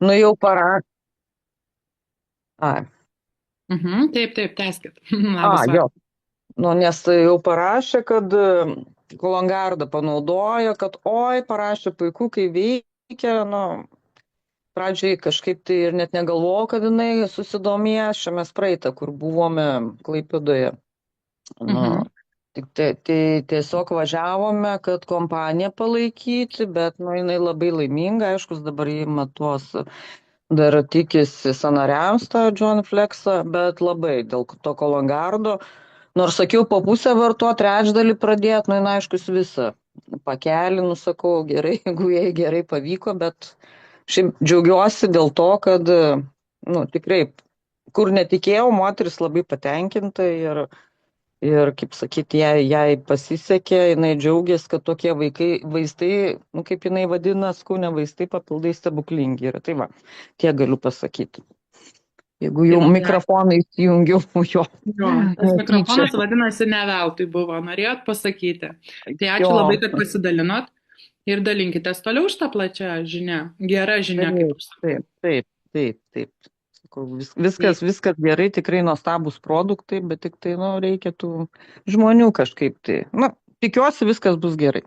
Nu jau para. Ai, Taip, taip, tęskit. Labas jo. vakaras. Nu, nes tai jau parašė, kad Kolangardą panaudoja, kad oi, parašė puiku, kai veikia, nu, pradžiai kažkaip tai ir net negalvojau, kad jinai susidomės, čia mes praeitą, kur buvome Klaipėdoje. Nu, Mhm. tai tiesiog važiavome, kad kompaniją palaikyti, bet nu, jinai labai laiminga, aiškus, dabar jį matuos, dar tikisi sanariams tą John Flexą, bet labai dėl to Kolangardo. Nors sakiau, po pusę varto, trečdalį pradėt, nu, jinai aiškus visą pakelį, nusakau, gerai, jeigu jai gerai pavyko, bet šiaip džiaugiuosi dėl to, kad, nu, tikrai, kur netikėjau, moteris labai patenkinta ir kaip sakyti, jai pasisekė, jinai džiaugiasi, kad tokie vaistai, nu, kaip jinai vadina, skūne vaistai, papildai stebuklingi yra. Tai va, tiek galiu pasakyti. Jeigu Tai jau labai ačiū. mikrofoną įsijungiau, jo, Jo, tas netyčia. mikrofonas vadinasi ne veltui buvo, norėjot pasakyti. Tai Jo, ačiū labai, kad pasidalinot ir dalinkitės toliau šitą plačią žinią. Gera žinia, kaip taip, aš sakau. taip, taip, taip, taip. Sakau, Tai viskas gerai, tikrai nuostabus produktai, bet tik tai, nu, reikia tų žmonių kažkaip tai. Na, tikiuosi, viskas bus gerai.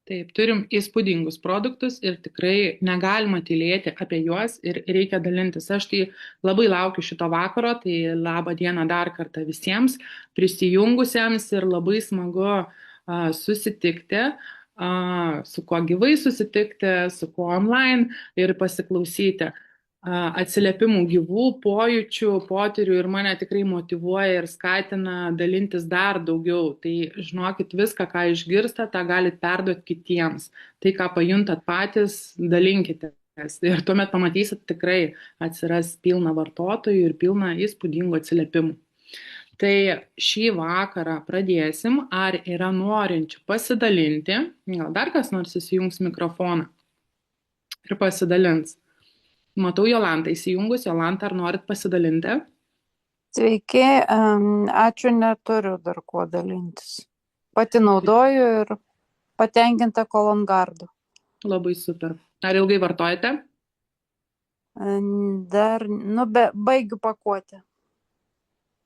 taip, turim įspūdingus produktus ir tikrai negalima tylėti apie juos ir reikia dalintis. Aš tai labai laukiu šito vakaro, tai labą dieną dar kartą visiems prisijungusiems ir labai smagu susitikti, su kuo gyvai susitikti, su kuo online ir pasiklausyti atsiliepimų gyvų, pojūčių, potyrių ir mane tikrai motyvuoja ir skatina dalintis dar daugiau. Tai žinokit, viską, ką išgirstat, tą galit perduoti kitiems. Tai, ką pajuntat patys, dalinkite. Ir tuomet pamatysit, tikrai atsiras pilna vartotojų ir pilna įspūdingų atsiliepimų. Tai šį vakarą pradėsim. Ar yra norinčių pasidalinti? Gal dar kas nors įsijungs mikrofoną ir pasidalins? Matau Jolantą įsijungus. Jolanta, ar norit pasidalinti? Sveiki, ačiū, neturiu dar kuo dalintis. Pati naudoju ir patenkinta Kolangardu. Labai super. Ar ilgai vartojate? Dar, baigiu pakuoti.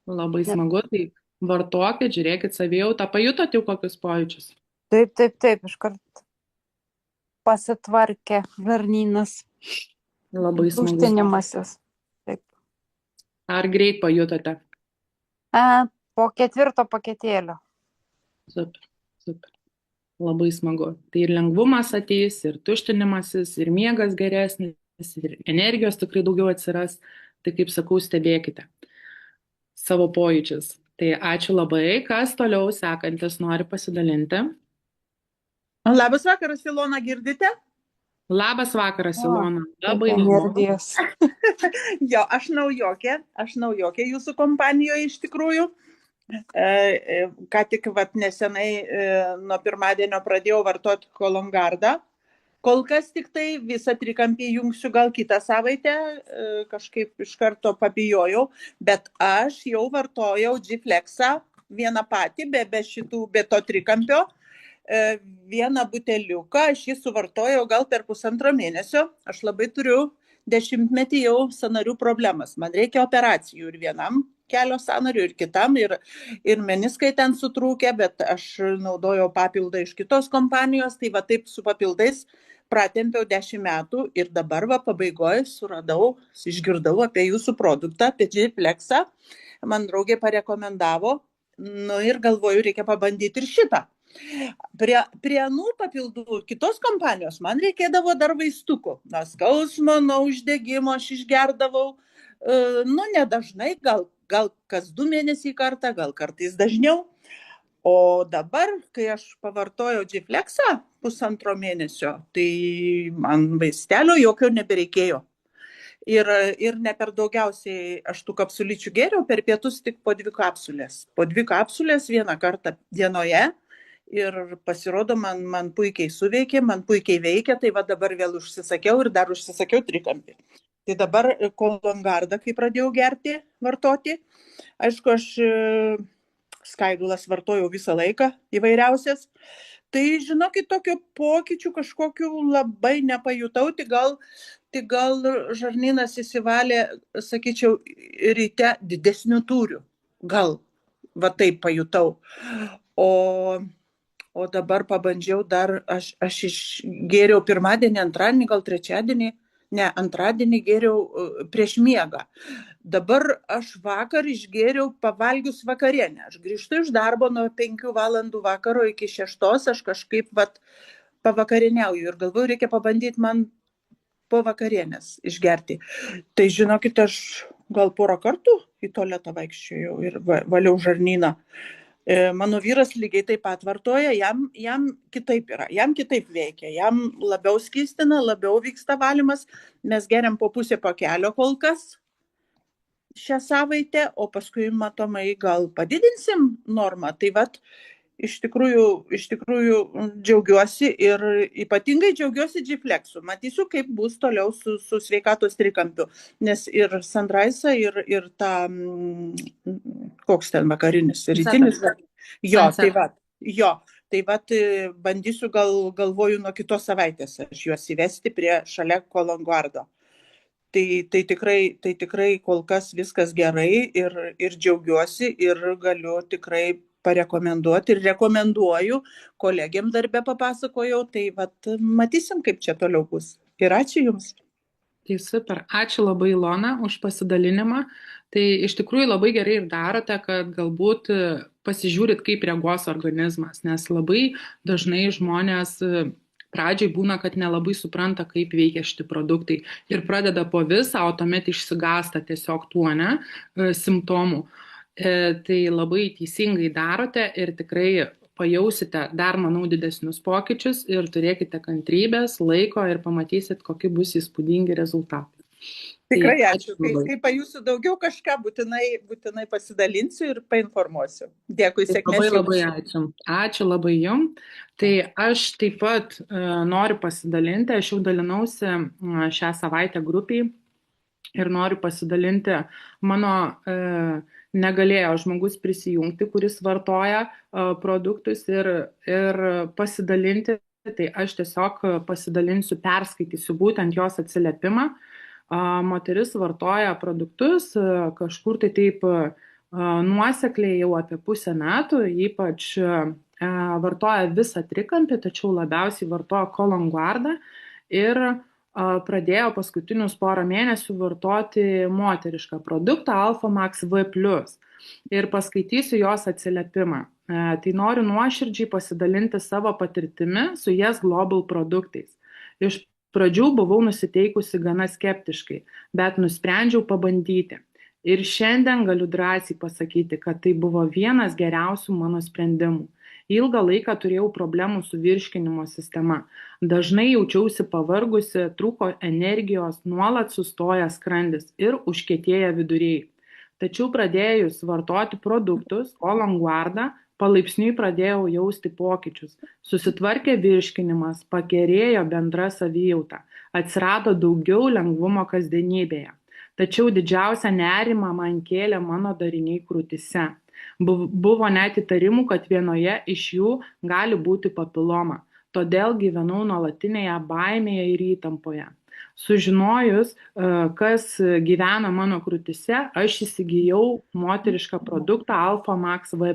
Labai Net- smagu. Tai vartokit, žiūrėkit savijautą. Pajutot jau kokius pojūčius? Taip, iškart pasitvarkė žarnynas, Labai smagu. tuštinimasis. Taip. Ar greit pajutote? Po 4 paketėlio. Super, super. Labai smagu. Tai ir lengvumas ateis, ir tuštinimasis, ir miegas geresnis, ir energijos tikrai daugiau atsiras. Tai kaip sakau, stebėkite savo pojūčius. Tai ačiū labai. Kas toliau sekantis nori pasidalinti? Labas vakaras, Ilona, girdite? Labas vakaras, Ilona. Kiek Labai įdomu. energijos. Jo, aš naujokė jūsų kompanijoje iš tikrųjų. Ką tik nesenai nuo pirmadienio pradėjau vartoti Kolangardą. Kol kas tik tai visą trikampį jungsiu gal kitą savaitę, kažkaip iš karto pabijojau, bet aš jau vartojau G-Flexą vieną patį, be to trikampio. Vieną buteliuką, aš jį suvartojau gal per 1,5 mėnesio. Aš labai turiu 10 jau sąnarių problemas. Man reikia operacijų ir vienam kelio sąnarių, ir kitam, ir meniskai ten sutrūkė, bet aš naudojau papildą iš kitos kompanijos, tai va taip su papildais pratempiau 10 metų ir dabar pabaigoje suradau, išgirdau apie jūsų produktą, apie G-Flexą. Man draugė parekomendavo, nu ir galvoju, reikia pabandyti ir šitą. Prie anų papildų kitos kompanijos man reikėdavo dar vaistukų. Nuo skausmo, nuo uždegimo aš išgerdavau, nedažnai, gal kas 2 mėnesiai kartą, gal kartais dažniau. O dabar, kai aš pavartojau G-Flexą 1,5 mėnesio, tai man vaistelio jokio nebereikėjo. Ir ne per daugiausiai aš tų kapsulyčių gėriau, per pietus tik po 2 kapsulės. Po 2 kapsulės vieną kartą dienoje. Ir pasirodo, man puikiai suveikė, man puikiai veikia, tai va dabar vėl užsisakiau ir dar užsisakiau trikampį. Tai dabar Kolangardą, kai pradėjau gerti, vartoti, aišku, aš skaidulas vartojau visą laiką įvairiausias, Tai žinokit, tokio pokyčių kažkokių labai nepajutau, tik gal žarnynas įsivalė, sakyčiau, ryte didesnių tūrių. Gal, va taip pajutau. O dabar pabandžiau dar, aš išgėriau pirmadienį, antradienį, gal trečiadienį, antradienį gėriau prieš miegą. Dabar aš vakar išgėriau pavalgius vakarienę. Aš grįžtu iš darbo nuo 5 valandų vakaro iki 6, aš kažkaip pavakarieniauju ir galvoju, reikia pabandyti man po vakarienės išgerti. Tai žinokit, aš gal porą kartų į tualetą vaikščiojau ir valiau žarnyną. Mano vyras lygiai taip pat vartoja, jam kitaip yra, jam kitaip veikia, jam labiau skystina, labiau vyksta valymas, mes geriam po pusę pakelio kol kas šią savaitę, o paskui matomai gal padidinsim normą. Tai vat, iš tikrųjų džiaugiuosi ir ypatingai džiaugiuosi G-Flexu. Matysiu, kaip bus toliau su sveikatos trikampiu, nes ir Sunrise'ą ir tą, koks ten vakarinis, rytinis. Jo, tai vat bandysiu galvoju nuo kitos savaitės aš juos įvesti šalia Kolonguardo. Tai tikrai kol kas viskas gerai ir džiaugiuosi ir galiu tikrai parekomenduoti ir rekomenduoju, kolegiam darbe papasakojau, tai vat matysim, kaip čia toliau bus. Ir ačiū Jums. Tai super, ačiū labai Ilona už pasidalinimą. Tai iš tikrųjų labai gerai ir darote, kad galbūt pasižiūrit, kaip reaguos organizmas, nes labai dažnai žmonės pradžiai būna, kad nelabai supranta, kaip veikia šitie produktai ir pradeda po visą, o tuomet išsigąsta tiesiog tuo, simptomų. Tai labai teisingai darote ir tikrai pajausite dar, manau, didesnius pokyčius ir turėkite kantrybės, laiko ir pamatysit, kokie bus įspūdingi rezultatai. Tikrai ačiū. Kai pajusiu daugiau kažką, būtinai pasidalinsiu ir painformuosiu. Dėkui, sėkmės. Labai ačiū. Ačiū labai Jums. Tai aš taip pat noriu pasidalinti, aš jau dalinausi šią savaitę grupiai ir noriu pasidalinti mano negalėjo žmogus prisijungti, kuris vartoja produktus ir pasidalinti. Tai aš tiesiog pasidalinsiu, perskaitysiu būtent jos atsiliepimą. Moteris vartoja produktus kažkur tai taip nuosekliai jau apie pusę metų, ypač vartoja visą trikampį, tačiau labiausiai vartoja Kolonguardą ir pradėjo paskutinius porą mėnesių vartoti moterišką produktą Alpha Max V+. Ir paskaitysiu jos atsiliepimą. Tai noriu nuoširdžiai pasidalinti savo patirtimi su Yes Global produktais. Iš pradžių buvau nusiteikusi gana skeptiškai, bet nusprendžiau pabandyti. Ir šiandien galiu drąsiai pasakyti, kad tai buvo vienas geriausių mano sprendimų. Ilgą laiką turėjau problemų su virškinimo sistema. Dažnai jaučiausi pavargusi, trūko energijos, nuolat sustoja skrandis ir užkietėja viduriai. Tačiau pradėjus vartoti produktus, Kolonguardą, palaipsniui pradėjau jausti pokyčius. Susitvarkė virškinimas, pagerėjo bendra savijauta, atsirado daugiau lengvumo kasdienybėje. Tačiau didžiausią nerimą man kėlė mano dariniai krūtyse. Buvo net įtarimų, kad vienoje iš jų gali būti papiloma. Todėl gyvenau nuolatinėje baimėje ir įtampoje. Sužinojus, kas gyvena mano krūtyse, aš įsigijau moterišką produktą Alpha Max V+.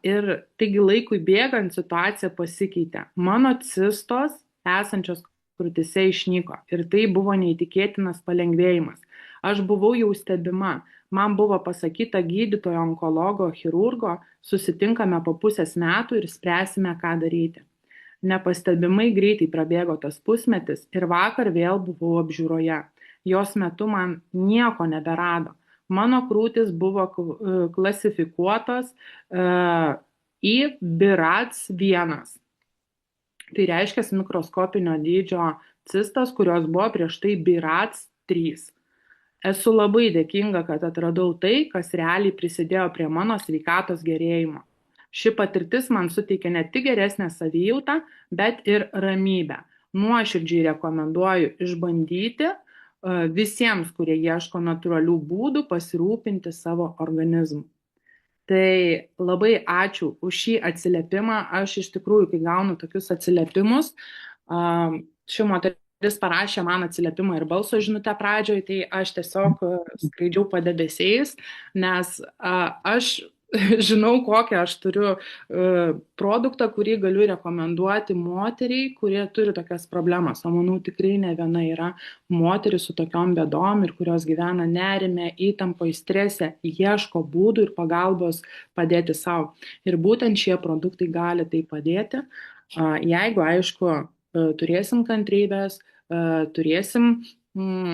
Ir taigi laikui bėgant situacija pasikeitė. Mano cistos esančios krūtyse išnyko ir tai buvo neįtikėtinas palengvėjimas. Aš buvau jau stebima. Man buvo pasakyta gydytojo onkologo, chirurgo, susitinkame po pusės metų ir spręsime, ką daryti. Nepastebimai greitai prabėgo tas pusmetis ir vakar vėl buvau apžiūroje. Jos metu man nieko neberado. Mano krūtis buvo klasifikuotos į BIRATS 1. Tai reiškia mikroskopinio dydžio cistas, kurios buvo prieš tai BIRATS 3. Esu labai dėkinga, kad atradau tai, kas realiai prisidėjo prie mano sveikatos gerėjimo. Ši patirtis man suteikė ne tik geresnę savijautą, bet ir ramybę. Nuoširdžiai rekomenduoju išbandyti visiems, kurie ieško natūralių būdų pasirūpinti savo organizmu. Tai labai ačiū už šį atsiliepimą. Aš iš tikrųjų, kai gaunu tokius atsiliepimus, ši moteris parašė man atsiliepimą ir balso žinutę pradžioj, tai aš tiesiog skraidžiau padebesiais, nes aš žinau, kokią aš turiu produktą, kurį galiu rekomenduoti moteriai, kurie turi tokias problemas. O manau, tikrai ne viena yra moteris su tokiom bėdom ir kurios gyvena nerime, įtampoje, strese, ieško būdų ir pagalbos padėti savo. Ir būtent šie produktai gali tai padėti. Jeigu, aišku, turėsim kantrybės, turėsim,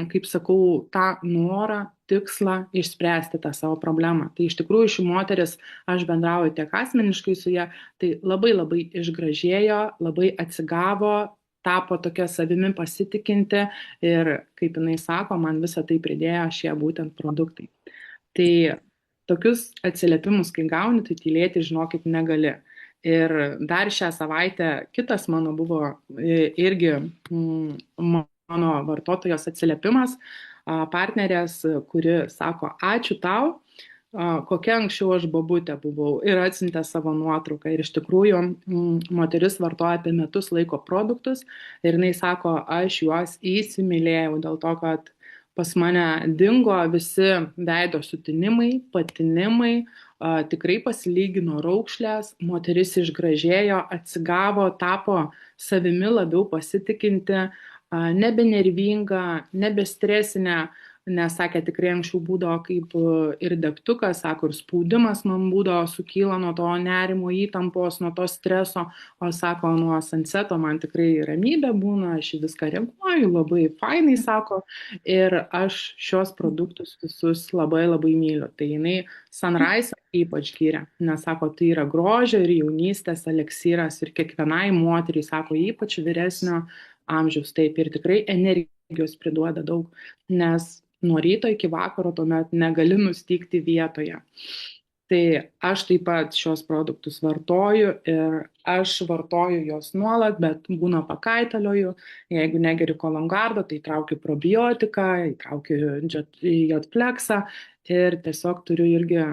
kaip sakau, tą norą, tikslą išspręsti tą savo problemą. Tai iš tikrųjų ši moteris, aš bendrauju tiek asmeniškai su ją, tai labai labai išgražėjo, labai atsigavo, tapo tokia savimi pasitikinti ir, kaip jinai sako, man visą tai pridėjo šie būtent produktai. Tai tokius atsiliepimus, kai gauni, tai tylėti, žinokit, negali. Ir dar šią savaitę kitas mano buvo irgi mano vartotojos atsiliepimas, partnerės, kuri sako, ačiū tau, kokia anksčiau aš bobutė buvau, ir atsiuntė savo nuotrauką. Ir iš tikrųjų moteris vartoja apie metus laiko produktus ir jinai sako, aš juos įsimylėjau dėl to, kad pas mane dingo visi veido sutinimai, patinimai, tikrai pasilygino raukšlės, moteris išgražėjo, atsigavo, tapo savimi labiau pasitikinti, nebenervinga, nebestresinė, nes sakė, tikrai anksčiau būdavo kaip ir degtukas, sako, ir spaudimas man būdavo, sukyla nuo to nerimo, įtampos, nuo to streso, o sako, nuo Sunseto man tikrai ramybė būna, aš į viską reaguoju, labai fainai, sako, ir aš šios produktus visus labai labai myliu. Tai jinai Sunrise ypač gyrė, nes sako, tai yra grožio ir jaunystės eleksyras ir kiekvienai moteriai, sako, ypač vyresnio amžiaus, taip, ir tikrai energijos priduoda daug, nes nuo ryto iki vakaro tuomet negali nustygti vietoje. Tai aš taip pat šios produktus vartoju ir aš vartoju jos nuolat, bet būna pakaitalioju, jeigu negeriu kolongardo, tai traukiu probiotiką, traukiu jodfleksą ir tiesiog turiu irgi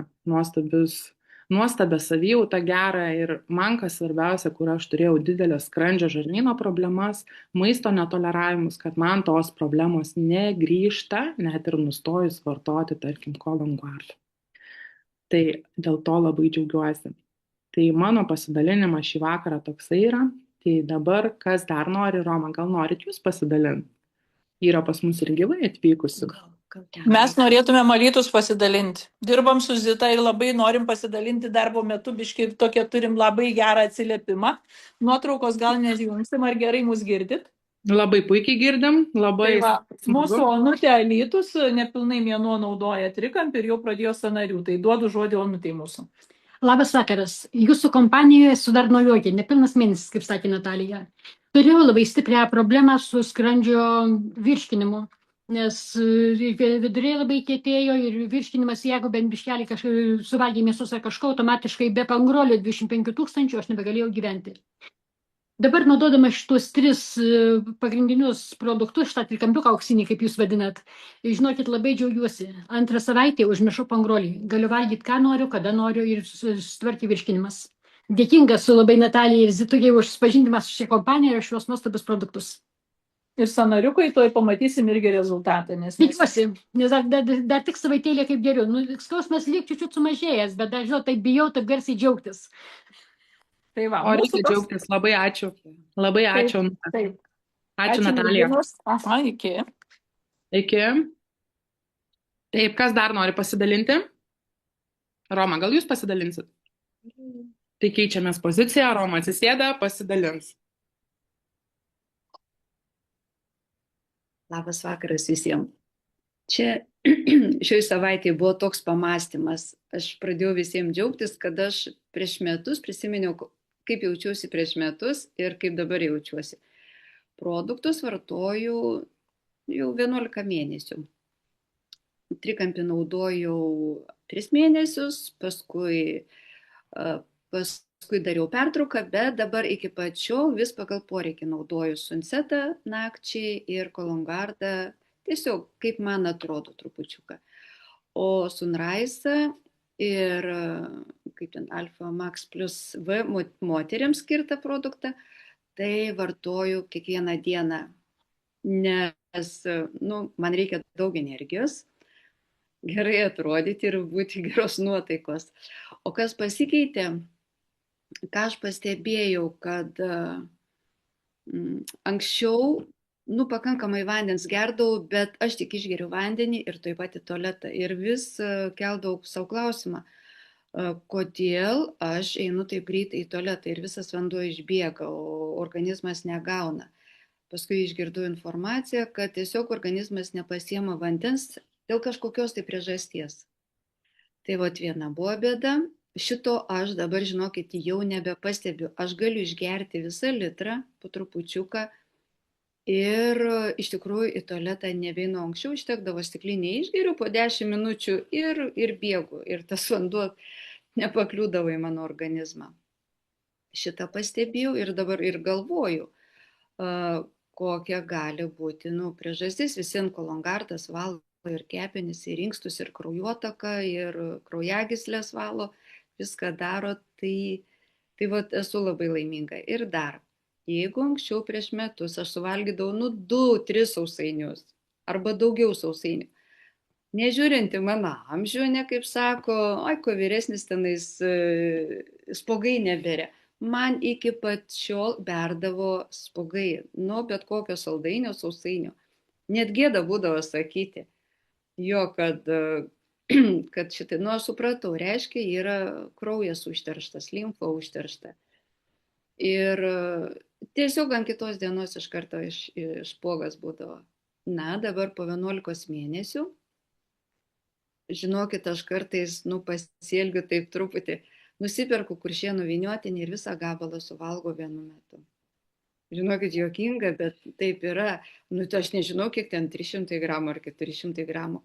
nuostabią savijautą gerą ir man kas svarbiausia, kur aš turėjau didelio skrandžio žarnyno problemas, maisto netoleravimus, kad man tos problemos negrįžta, net ir nustojus vartoti, tarkim, kolongardą. Tai dėl to labai džiaugiuosi. Tai mano pasidalinimas šį vakarą toksai yra. Tai dabar, kas dar nori, Roma, gal norit jūs pasidalinti? Yra pas mus ir gyvai atvykusių. Mes norėtume Alytus pasidalinti. Dirbam su Zita ir labai norim pasidalinti darbo metu, biškai tokia turim labai gerą atsiliepimą. Nuotraukos gal nesijungsim, ar gerai mus girdit? Labai puikiai girdim, labai. Tai mūsų Onutė Alytus nepilnai mėnuo naudoja trikampį ir jau pradėjo sąnarių. Tai duodu žodį Onutė mūsų. Labas vakaras. Jūsų kompanijoje esu dar naujokė, nepilnas mėnesis, kaip sakė Natalija. Turėjau labai stiprią problemą su skrandžio virškinimu, nes viduriai labai kietėjo ir virškinimas, jeigu bent biškelį suvalgė mėsos ar kažko, automatiškai be pangrolio 25 000 aš nebegalėjau gyventi. Dabar naudodama šitos 3 pagrindinius produktus, šitą trikampiuką auksinį, kaip jūs vadinat, žinokit, labai džiaugiuosi. Antrą savaitę užmiršau pangrolį. Galiu valgyti, ką noriu, kada noriu ir sutvarkė virškinimas. Dėkingas su labai Natalijai ir Zitujai už supažindimą su šia kompanija ir šios nuostabius produktus. Ir sąnariukai, toj pamatysim irgi rezultatą. Tikiuosi, nes dar tik savaitėlė kaip geriu. Skausmas lyg čiut sumažėjęs, bet dar, žinot, taip bijau, taip garsiai džiaugtis. Tai va, o reikia džiaugtis, labai ačiū. Labai ačiū. Taip. Ačiū, Natalija. Aha, iki. Iki. Taip, kas dar nori pasidalinti? Roma, gal jūs pasidalinsit? Tai keičiamės poziciją, Roma atsisėda, pasidalins. Labas vakaras visiems. Čia šioj savaitėje buvo toks pamastymas. Aš pradėjau visiems džiaugtis, kad aš prieš metus prisiminiau, kaip jaučiuosi prieš metus ir kaip dabar jaučiuosi. Produktus vartoju jau 11 mėnesių. Trikampį naudojau 3 mėnesius, paskui dariau pertrauką, bet dabar iki pačio vis pagal poreikį naudoju Sunsetą nakčiai ir kolongardą, tiesiog kaip man atrodo trupučiuką. O Sunrise ir kaip ten Alfa Max plus V moteriams skirtą produktą, tai vartoju kiekvieną dieną, nes man reikia daug energijos, gerai atrodyti ir būti geros nuotaikos. O kas pasikeitė, ką aš pastebėjau, kad anksčiau pakankamai vandens gerdavau, bet aš tik išgeriu vandenį ir taip pat į tualetą. Ir vis keldavau savo klausimą, kodėl aš einu taip greitai į tualetą ir visas vanduo išbėga, o organizmas negauna. Paskui išgirdau informaciją, kad tiesiog organizmas nepasiema vandens dėl kažkokios tai priežasties. Tai viena buvo bėda. Šito aš dabar, žinokit, jau nebepastebiu. Aš galiu išgerti visą litrą po trupučiuką ir iš tikrųjų į tualetą nebeinu. Anksčiau užtekdavo stiklinį, išgeriu po 10 minučių ir bėgu. Ir tas vanduo nepakliūdavo į mano organizmą. Šitą pastebėjau ir dabar ir galvoju, kokia gali būti priežastis. Visi Kologardas valo ir kepenis, ir inkstus, ir kraujotaką, ir kraujagyslės valo, viską daro, tai esu labai laiminga. Ir dar, jeigu anksčiau prieš metus aš suvalgydavau 2-3 sausainius arba daugiau sausainių, nežiūrinti mano amžių, kaip sako, ko vyresnis tenais spuogai neberia. Man iki pat šiol berdavo spuogai nuo bet kokio saldainio, sausainio. Net gėda būdavo sakyti. Jo, kad šitai, aš supratau, reiškia, yra kraujas užterštas, limfa užteršta. Ir tiesiog ant kitos dienos iš karto spuogas būdavo. Dabar po 11 mėnesių, žinokit, aš kartais, pasielgiu taip truputį, nusiperku Kuršėnų vyniotinį ir visą gabalą suvalgo vienu metu. Žinokit, juokinga, bet taip yra. Tai aš nežinau, kiek ten 300 gramų ar 400 gramų.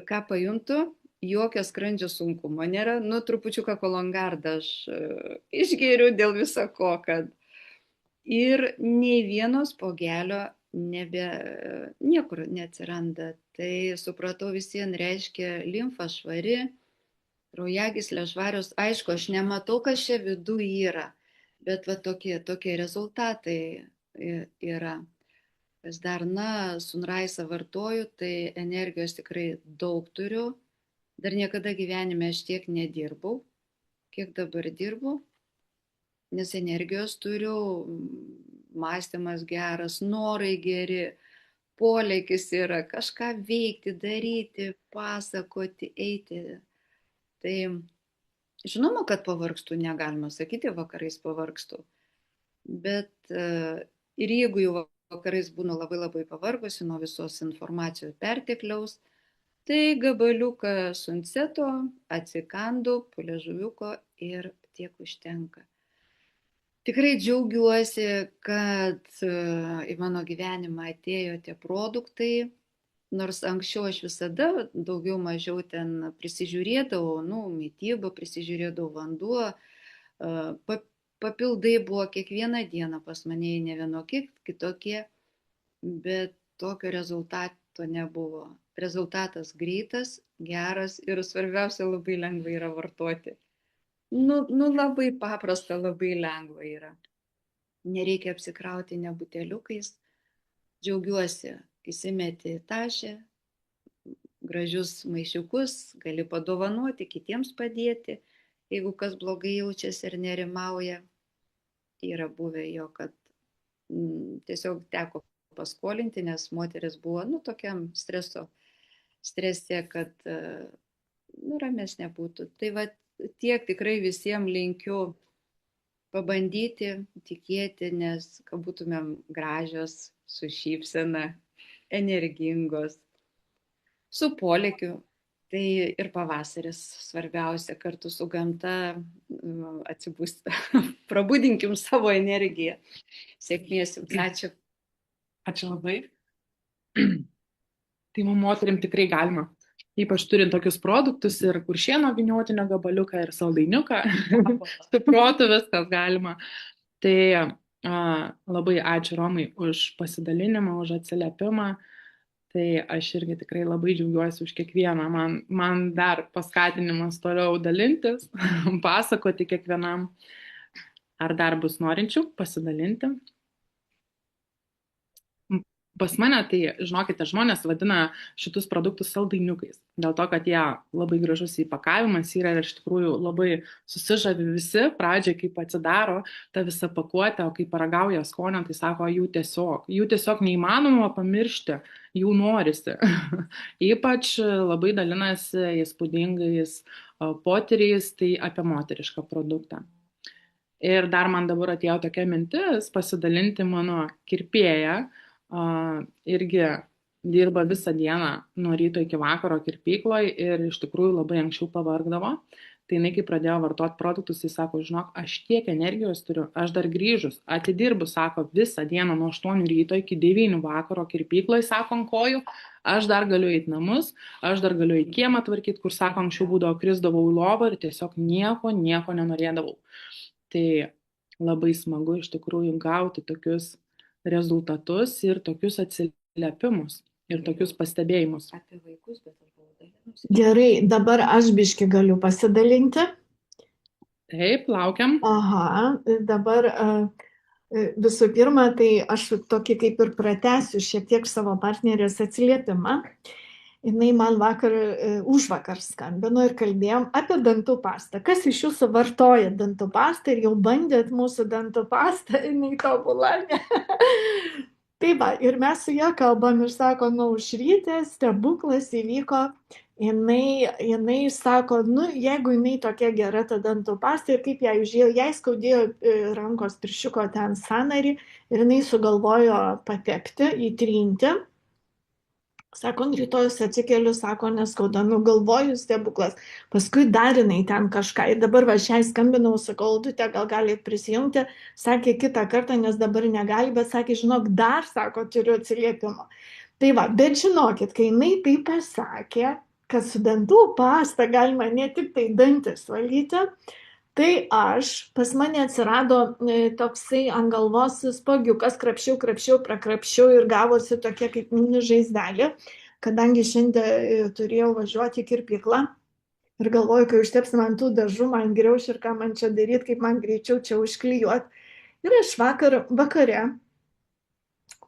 Ką pajuntu, jokio skrandžio sunkumo nėra. Trupučiuką Kologardą aš išgeriu dėl viso ko, kad ir nei vieno spuogelio niekur neatsiranda. Tai supratau, visiems reiškia limfa švari, kraujagyslės švarios. Aišku, aš nematau, kas čia viduje yra. Bet tokie rezultatai yra. Kas dar, Sunrise'ą vartoju, tai energijos tikrai daug turiu. Dar niekada gyvenime aš tiek nedirbau, kiek dabar dirbu. Nes energijos turiu, mąstymas geras, norai geri, polėkis yra kažką veikti, daryti, pasakoti, eiti. Tai žinoma, kad pavargstu, negalima sakyti, vakarais pavargstu. Bet ir jeigu jau vakarais būnu labai labai pavargusi nuo visos informacijos pertekliaus, tai gabaliuką sunceto atsikandu, liežuviuko ir tiek užtenka. Tikrai džiaugiuosi, kad į mano gyvenimą atėjo tie produktai. Nors anksčiau aš visada daugiau mažiau ten prisižiūrėdavau, mitybą, prisižiūrėdavau vanduo, papildai buvo kiekvieną dieną pas mane, ne vienokie, kitokie, bet tokio rezultato nebuvo. Rezultatas greitas, geras ir svarbiausia, labai lengva yra vartoti. Labai paprasta, labai lengva yra. Nereikia apsikrauti nebuteliukais. Džiaugiuosi. Įsimeti tašę, gražius maišiukus, gali padovanoti, kitiems padėti, jeigu kas blogai jaučiasi ir nerimauja. Yra buvę jo, kad tiesiog teko paskolinti, nes moteris buvo tokiam strese, kad ramesnė būtų. Tai tiek tikrai visiems linkiu pabandyti, tikėti, nes kad būtumėm gražios, su šypsena, energingos, su polėkiu. Tai ir pavasaris svarbiausia, kartu su gamta atsibusti. Prabudinkim savo energiją. Sėkmės jums. Ačiū. Ačiū labai. Tai mums moterim tikrai galima. Ypač turint tokius produktus ir Kuršėno vyniotinio gabaliuką ir saldainiuką. Su protu viskas galima. Tai labai ačiū Romai už pasidalinimą, už atsiliepimą. Tai aš irgi tikrai labai džiaugiuosi už kiekvieną. Man dar paskatinimas toliau dalintis, pasakoti kiekvienam. Ar dar bus norinčių pasidalinti? Pas mane, tai, žinokite, žmonės vadina šitus produktus saldainiukais. Dėl to, kad jie labai gražus įpakavimas yra ir iš tikrųjų labai susižavi visi. Pradžiai, kaip atsidaro tą visą pakuotę, o kai paragauja skonio, tai sako, jų tiesiog neįmanoma pamiršti, jų norisi. Ypač labai dalinasi įspūdingais potyriais, tai apie moterišką produktą. Ir dar man dabar atėjo tokia mintis pasidalinti mano kirpėją. Irgi dirba visą dieną nuo ryto iki vakaro kirpykloje ir iš tikrųjų labai anksčiau pavargdavo. Tai jinai, kai pradėjo vartoti produktus, jis sako, žinok, aš tiek energijos turiu, aš dar grįžus, atidirbu, sako, visą dieną nuo 8 ryto iki 9 vakaro kirpykloje, sako, ant kojų, aš dar galiu eiti namus, aš dar galiu į kiemą tvarkyti, kur, sako, anksčiau būdavo, krisdavau į lovą ir tiesiog nieko nenorėdavau. Tai labai smagu iš tikrųjų gauti tokius rezultatus ir tokius atsiliepimus ir tokius pastebėjimus. Apie vaikus, bet aš buvau dalinusi. Gerai, dabar aš biški galiu pasidalinti. Taip, laukiam. Aha, dabar visų pirma, tai aš tokį kaip ir pratęsiu šiek tiek savo partnerės atsiliepimą. Jinai man užvakar skambino ir kalbėjom apie dantų pastą. Kas iš jūsų vartoja dantų pastą ir jau bandėt mūsų dantų pastą, jinai tobula, ne? Tai va, ir mes su ją kalbam ir sako, aušrytė, stebuklas įvyko. Jinai sako, jeigu jinai tokia gera ta dantų pasta ir kaip ją užėjo, jai skaudėjo rankos pirščiuko ten sąnarį ir jinai sugalvojo patepti, įtrinti. Sako, rytojus atsikeliu, sako, neskauda, galvoju, stebuklas. Paskui dar jinai ten kažką. Ir dabar šiai skambinau, sakau, Aldutė, gal galite prisijungti. Sakė kitą kartą, nes dabar negali, bet sakė, žinok, dar, sako, turiu atsiliepimą. Tai va, bet žinokit, kai jinai tai pasakė, kad su dantų pasta galima ne tik tai dantis valyti, tai pas mane atsirado toksai ant galvos spuogiukas, krapščiau, prakrapščiau ir gavosi tokia kaip mini žaizdelė, kadangi šiandien turėjau važiuoti į kirpyklą ir galvoju, kai užtepsim ant tų dažų, man griauš ir ką man čia daryti, kaip man greičiau čia užklijuoti. Ir aš vakare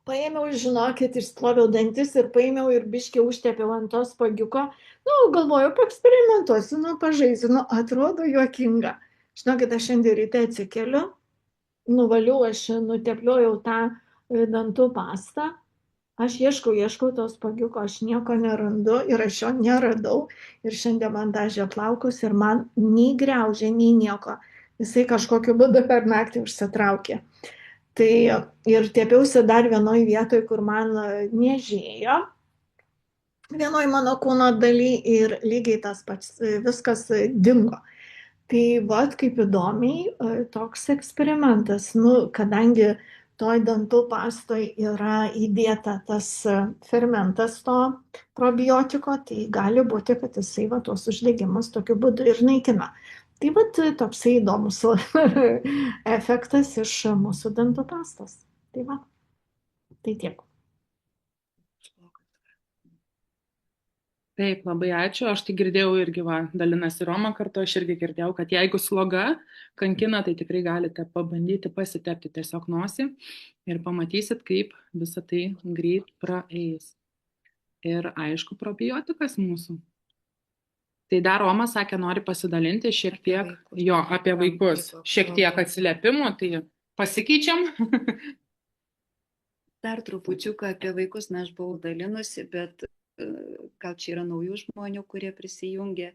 paėmiau, žinokit, išsploviau dantis ir paėmiau ir biškį užtepiau ant to spuogiuko. Galvoju, paeksperimentuosiu, pažaisiu, atrodo juokinga. Žinokit, aš šiandien ryte atsikeliu, nuvaliau, aš nutepliojau tą dantų pastą, aš ieškau tos spuogiuko, aš nieko nerandu ir aš jo neradau ir šiandien man dažė plaukus ir man nei griaužė, nei nieko. Jisai kažkokiu būdu per naktį užsitraukė. Tai ir tepiausi dar vienoj vietoj, kur man niežėjo, vienoj mano kūno daly ir lygiai tas pats, viskas dingo. Tai vat kaip įdomiai toks eksperimentas, kadangi toj dantų pastoj yra įdėta tas fermentas to probiotiko, tai gali būti, kad jisai tuos uždegimus tokiu būdu ir naikina. Tai vat toksai įdomus efektas iš mūsų dantų pastos. Tai va, tai tiek. Taip, labai ačiū. Aš tai girdėjau irgi, dalinasi Roma kartu, aš irgi girdėjau, kad jeigu sloga kankina, tai tikrai galite pabandyti pasitepti tiesiog nosį ir pamatysit, kaip visą tai greit praeis. Ir aišku, probiotikas mūsų. Tai dar Roma sakė, nori pasidalinti šiek tiek apie vaikus, šiek tiek atsiliepimų, tai pasikeičiam. Dar trupučiuką apie vaikus, aš buvau dalinusi, bet gal čia yra naujų žmonių, kurie prisijungė.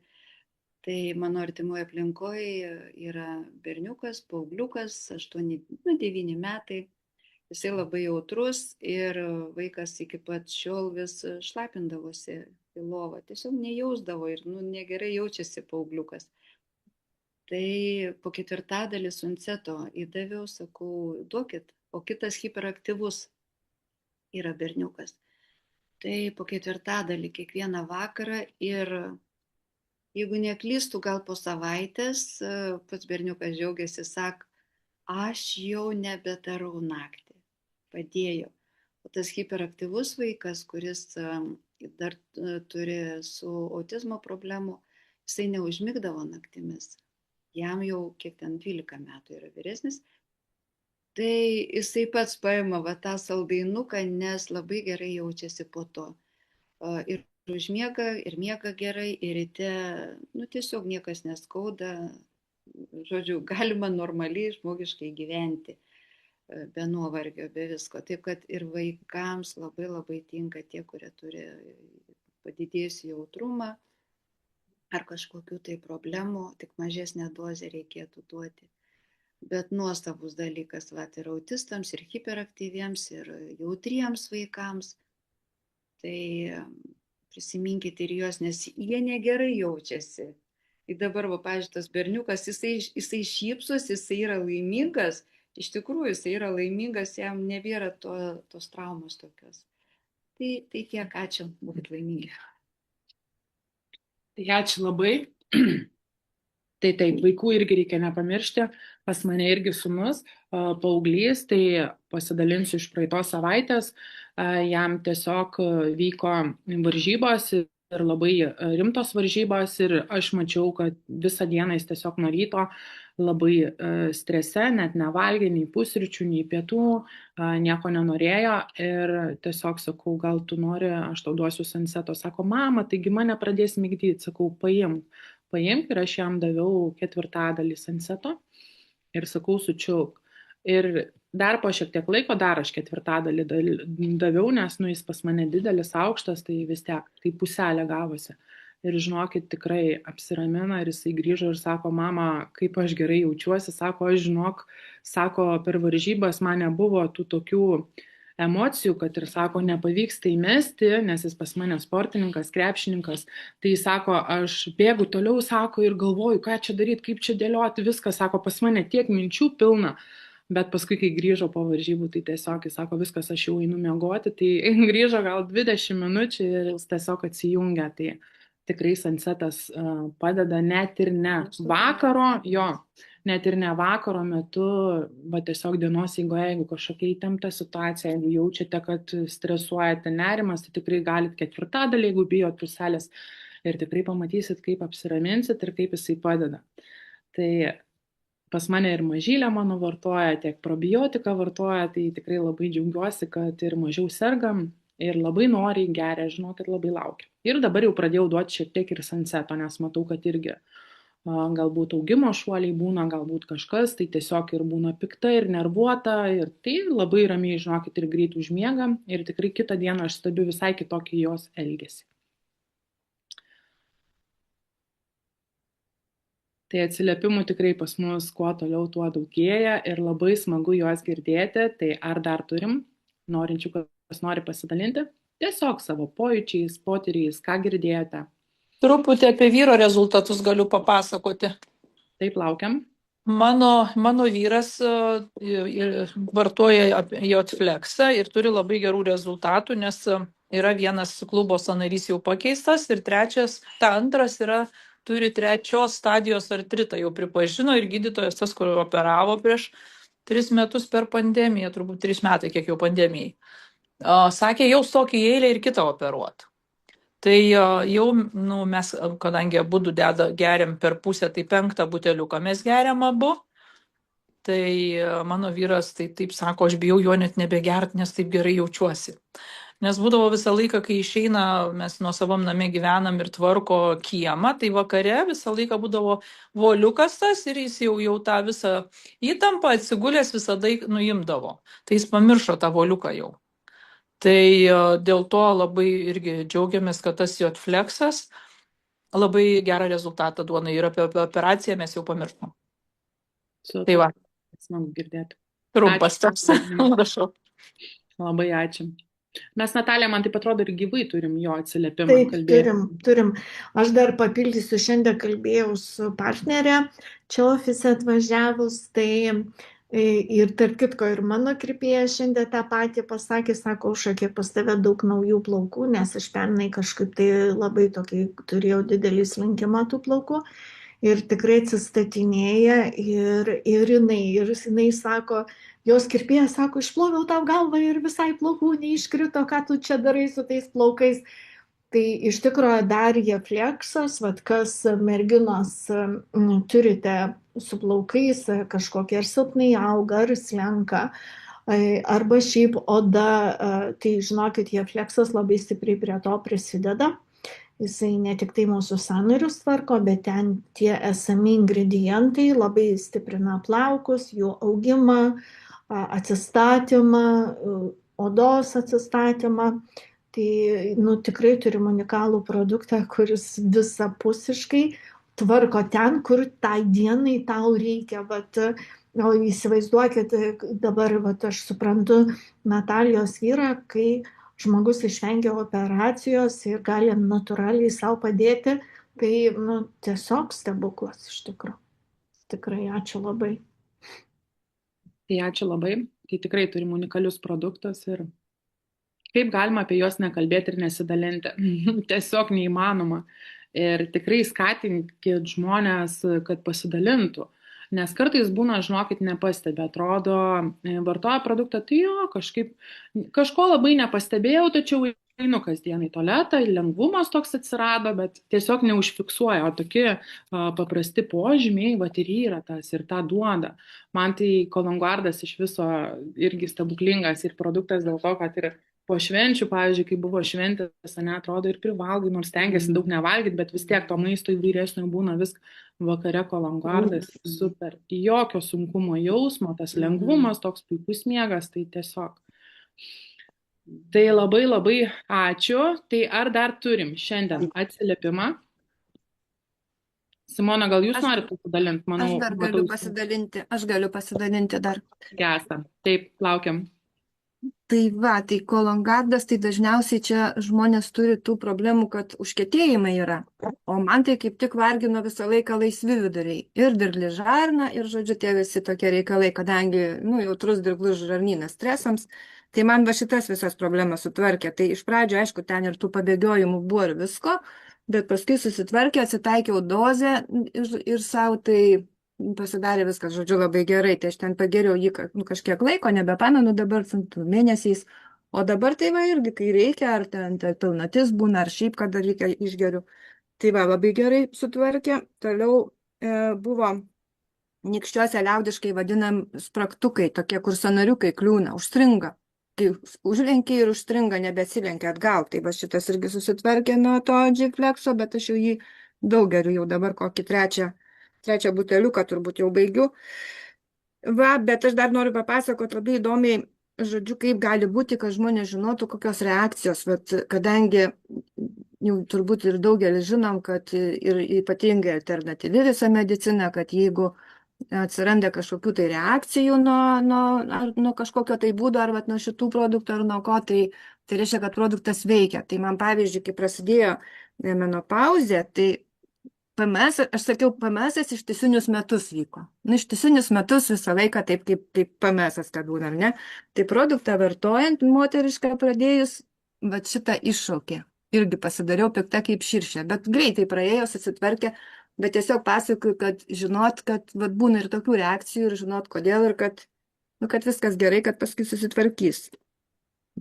Tai mano artimoje aplinkoje yra berniukas, paaugliukas, 8-9 metai. Jisai labai jautrus ir vaikas iki pat šiol vis šlapindavosi į lovą. Tiesiog nejausdavo ir negerai jaučiasi paaugliukas. Tai po 4 sunceto įdaviau, sakau, duokit, o kitas hiperaktyvus yra berniukas. Tai po 4 kiekvieną vakarą ir jeigu neklystų, gal po savaitės, pats berniukas džiaugiasi, sak, aš jau nebedarau naktį, padėjau. O tas hiperaktyvus vaikas, kuris dar turi su autizmo problemu, jisai neužmigdavo naktimis. Jam jau kiek ten 12 metų yra vyresnis. Tai jisai pats paima va tą saldainuką, nes labai gerai jaučiasi po to. Ir užmiega, ir miega gerai, ir ryte, tiesiog niekas neskauda. Žodžiu, galima normaliai žmogiškai gyventi, be nuovargio, be visko. Taip kad ir vaikams labai labai tinka tie, kurie turi padidėjusį jautrumą ar kažkokių tai problemų, tik mažesnę dozę reikėtų duoti. Bet nuostabus dalykas, ir autistams, ir hiperaktyviems, ir jautriems vaikams. Tai prisiminkite ir juos, nes jie negerai jaučiasi. Ir dabar, pavyzdžiui, tas berniukas, jisai šypsos, jisai yra laimingas, iš tikrųjų jisai yra laimingas, jam nebėra tos traumos tokios. Tai tiek, ačiū, būkit laimingi. Tai ačiū labai. Tai taip, vaikų irgi reikia nepamiršti. Pas mane irgi sūnus, paauglys, tai pasidalinsiu iš praeitos savaitės. Jam tiesiog vyko varžybos ir labai rimtos varžybos ir aš mačiau, kad visą dieną jis tiesiog nuo ryto labai strese, net nevalgė nei pusryčių, nei pietų, nieko nenorėjo ir tiesiog sakau, gal tu nori, aš tau duosiu sanseto. Sako, mama, taigi mane pradės migdyti. Sakau, paimk ir aš jam daviau 1/4 sanseto ir sakau, sučiauk. Ir dar po šiek tiek laiko dar aš 1/4 daviau, nes jis pas mane didelis, aukštas, tai vis tiek, tai puselė gavosi. Ir žinokit, tikrai apsiramina ir jisai grįžo ir sako, mama, kaip aš gerai jaučiuosi, sako, aš žinok, sako, per varžybas man nebuvo tų tokių emocijų, kad ir sako, nepavyks tai mesti, nes jis pas mane sportininkas, krepšininkas, tai sako, aš bėgu toliau, sako, ir galvoju, ką čia daryti, kaip čia dėlioti, viską, sako, pas mane tiek minčių pilna, bet paskui, kai grįžo po varžybų, tai tiesiog, jis sako, viskas, aš jau einu miegoti, tai grįžo gal 20 minučių ir jis tiesiog atsijungia, tai tikrai sansetas padeda net ir ne vakaro, net ir ne vakaro metu, tiesiog dienos eigoje, jeigu kažkokia įtempta situacija, jeigu jaučiate, kad stresuojate, nerimas, tai tikrai galite 1/4, jeigu bijot puselės, ir tikrai pamatysit, kaip apsiraminsit ir kaip jisai padeda. Tai pas mane ir mažylė mano vartoja, tiek probiotiką vartoja, tai tikrai labai džiaugiuosi, kad ir mažiau sergam ir labai noriai geria, žinokit, labai laukia. Ir dabar jau pradėjau duoti šiek tiek ir sanseto, nes matau, kad irgi galbūt augimo šuoliai būna, galbūt kažkas, tai tiesiog ir būna pikta ir nervuota, ir tai labai ramiai, žinokit, ir greit užmiegam, ir tikrai kitą dieną aš stebiu visai kitokį jos elgesį. Tai atsiliepimų tikrai pas mus kuo toliau tuo daugėja ir labai smagu juos girdėti, tai ar dar turim norinčių, kas nori pasidalinti, tiesiog savo pojūčiais, potyriais, ką girdėjote. Truputį apie vyro rezultatus galiu papasakoti. Taip, laukiam. Mano vyras vartoja Jotflexą ir turi labai gerų rezultatų, nes yra vienas klubo sąnarys jau pakeistas ir antras turi 3 stadijos artritą, jau pripažino ir gydytojas tas, kur operavo prieš 3 metus per pandemiją, turbūt 3 metai, kiek jau pandemijai. Sakė, jau stok į eilę ir kitą operuot. Tai jau mes, kadangi abudu geriam per pusę, tai 5 buteliuką mes geriam abu. Tai mano vyras taip sako, aš bijau jo net nebegert, nes taip gerai jaučiuosi. Nes būdavo visą laiką, kai išeina, mes nuo savam name gyvenam ir tvarko kiemą, tai vakare visą laiką būdavo voliukas tas ir jis jau tą visą įtampą atsigulęs visada nuimdavo. Tai jis pamiršo tą voliuką jau. Tai dėl to labai irgi džiaugiamės, kad tas Jotflexas labai gerą rezultatą duona ir apie operaciją mes jau pamiršom. Tai va. Smagu girdėti. Trumpas toks. Prašau. Labai ačiū. Mes, Natalija, man taip atrodo, ir gyvai turim jo atsiliepimą. Taip, turim. Aš dar papildysiu, šiandien kalbėjau su partnerė, čia ofise atvažiavus, tai ir tarp kitko ir mano kirpėja šiandien tą patį pasakė, sako, Aušra, kiek pas tave daug naujų plaukų, nes aš pernai kažkaip tai labai tokį turėjau didelį slinkimą tų plaukų ir tikrai atsistatinėja ir jinai sako, jos kirpėjas sako, išploviau tau galvą ir visai plaukų neiškrito, ką tu čia darai su tais plaukais. Tai iš tikrųjų dar Jeflexas, vat kas merginos turite su plaukais, kažkokie ar silpnai auga, ar slenka, arba šiaip oda, tai žinokit, Jeflexas labai stipriai prie to prisideda. Jisai ne tik tai mūsų sąnarius tvarko, bet ten tie esami ingredientai labai stiprina plaukus, jų augimą, atsistatymą, odos atsistatymą. Tai tikrai turim unikalų produktą, kuris visapusiškai tvarko ten, kur tai dienai tau reikia. O įsivaizduokit, dabar aš suprantu Natalijos vyrą, kai žmogus išvengia operacijos ir gali natūraliai savo padėti, tai tiesiog stebuklas iš tikrųjų. Tikrai ačiū labai. Tai ačiū labai. Tai tikrai turim unikalius produktus ir kaip galima apie juos nekalbėti ir nesidalinti. Tiesiog neįmanoma. Ir tikrai skatinkit žmonės, kad pasidalintų. Nes kartais būna, žinokit, nepastebi. Atrodo, vartoja produktą, tai jo, kažko labai nepastebėjau, tačiau einu kasdien į tualetą, lengvumas toks atsirado, bet tiesiog neužfiksuoja. O tokie paprasti požymiai, ir yra tas ir tą duoda. Man tai Kolongardas iš viso irgi stebuklingas ir produktas dėl to, kad ir po švenčių, pavyzdžiui, kai buvo šventės, atrodo ir privalgai, nors stengiasi daug nevalgyti, bet vis tiek to maisto įvairesnio būna vis vakare Kolongardas, super. Jokio sunkumo jausmo, tas lengvumas, toks puikus miegas, tai tiesiog. Tai labai labai ačiū. Tai ar dar turim šiandien atsiliepimą? Simona, gal jūs norite pasidalinti? Aš dar galiu pasidalinti dar. Gesta. Taip, laukiam. Tai Kolongardas, tai dažniausiai čia žmonės turi tų problemų, kad užkietėjimai yra. O man tai kaip tik vargino visą laiką laisvi viduriai. Ir dirgli žarna, ir žodžiu tie visi tokie reikalai, kadangi jautrus dirglus žarnynas stresams. Tai man šitas visas problemas sutvarkė. Tai iš pradžio, aišku, ten ir tų pabėgiojimų buvo ir visko, bet paskui susitvarkė, atsitaikiau dozę ir savo tai pasidarė viskas, žodžiu, labai gerai. Tai aš ten pageriau jį kažkiek laiko, nebepamenu dabar mėnesiais. O dabar tai irgi, kai reikia, ar ten pilnatis būna, ar šiaip, kada reikia išgeriu. Tai labai gerai sutvarkė. Toliau buvo nykščiuose liaudiškai vadinam spraktukai, tokie, kur sąnariukai kliūna, užstringa. Tai užlenkia ir užstringa, nebesilenkia atgal. Tai šitas irgi susitvarkė nuo to Jeflexo, bet aš jau jį daug geriu, jau dabar kokį trečią buteliuką turbūt jau baigiu. Bet aš dar noriu papasakoti labai įdomiai, žodžiu, kaip gali būti, kad žmonės žinotų, kokios reakcijos. Kadangi jau turbūt ir daugelis žinom, kad ir ypatingai alternatyvi visa medicina, kad jeigu atsiranda kažkokių tai reakcijų nuo kažkokio tai būdo, ar nuo šitų produktų, ar nuo ko, tai reiškia, kad produktas veikia. Tai man pavyzdžiui, kai prasidėjo menopauzė, tai PMS, aš sakiau, PMS ištisinius metus vyko. Ištisinius metus visą laiką taip kaip PMS kad būna, ar ne? Tai produktą vartojant moterišką pradėjus, šitą iššaukė. Irgi pasidariau pikta kaip širšė, bet greitai praėjo, susitvarkė, bet tiesiog pasakoju, kad žinot, kad būna ir tokių reakcijų ir žinot kodėl ir kad viskas gerai, kad paskui susitvarkys.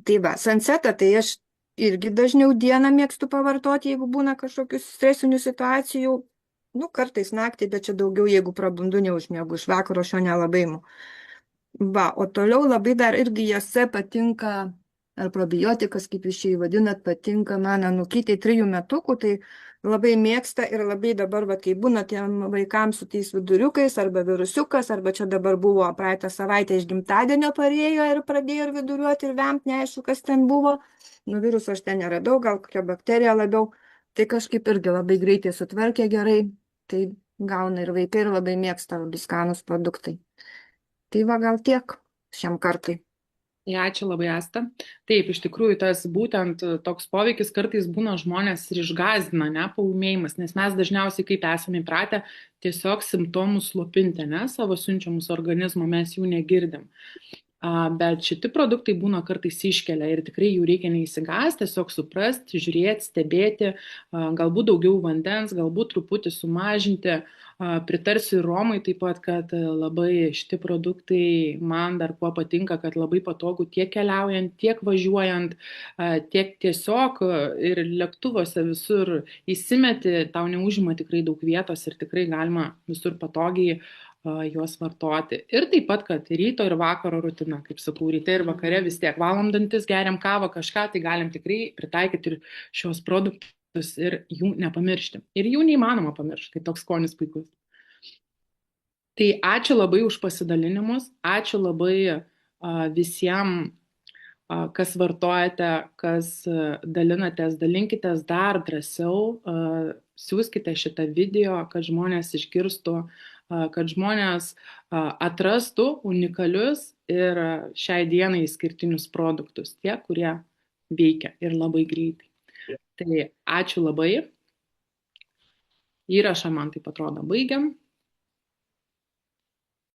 Tai Sunsetą, tai aš irgi dažniau dieną mėgstu pavartoti, jeigu būna kažkokių stresinių situacijų, kartais naktį, bet čia daugiau, jeigu prabundu neužmiegu, iš vakaro šio nelabai imu. O toliau labai dar irgi jose patinka, ar probiotikas, kaip jūs čia įvadinat, patinka man anukytei 3 metukų, tai labai mėgsta ir labai dabar, kai būna tiem vaikams su tais viduriukais, arba virusiukas, arba čia dabar buvo praeitą savaitę iš gimtadienio parėjo ir pradėjo ir viduriuoti ir vemt, neaišku, kas ten buvo. Viruso aš ten neradau, gal kokia bakterija labiau, tai kažkaip irgi labai greitai sutvarkė gerai, tai gauna ir vaikai ir labai mėgsta labai skanūs produktai. Tai gal tiek šiam kartui. Ačiū labai, Asta. Taip, iš tikrųjų, tas būtent toks poveikis kartais būna žmonės ir išgąsdina, paūmėjimas, nes mes dažniausiai, kaip esame įpratę, tiesiog simptomus slopinti, savo siunčiamus organizmo, mes jų negirdim. Bet šiti produktai būna kartais iškelia ir tikrai jų reikia neįsigąsti, tiesiog suprasti, žiūrėti, stebėti, galbūt daugiau vandens, galbūt truputį sumažinti. Pritarsiu ir Romai taip pat, kad labai šiti produktai man dar kuo patinka, kad labai patogu tiek keliaujant, tiek važiuojant, tiek tiesiog ir lėktuvuose visur įsimeti, tau neužima tikrai daug vietos ir tikrai galima visur patogiai juos vartoti. Ir taip pat, kad ryto ir vakaro rutina, kaip sakau, ryte ir vakare vis tiek valom dantis, geriam kavą, kažką, tai galim tikrai pritaikyti ir šios produktus ir jų nepamiršti. Ir jų neįmanoma pamiršti, kai toks skonis puikus. Tai ačiū labai už pasidalinimus, ačiū labai visiems, kas vartojate, kas dalinatės, dalinkitės dar drąsiau, siūskite šitą video, kad žmonės išgirstų, kad žmonės atrastų unikalius ir šiai dienai skirtinius produktus, tie, kurie veikia ir labai greitai. Tai ačiū labai. Įrašą man taip atrodo baigiam.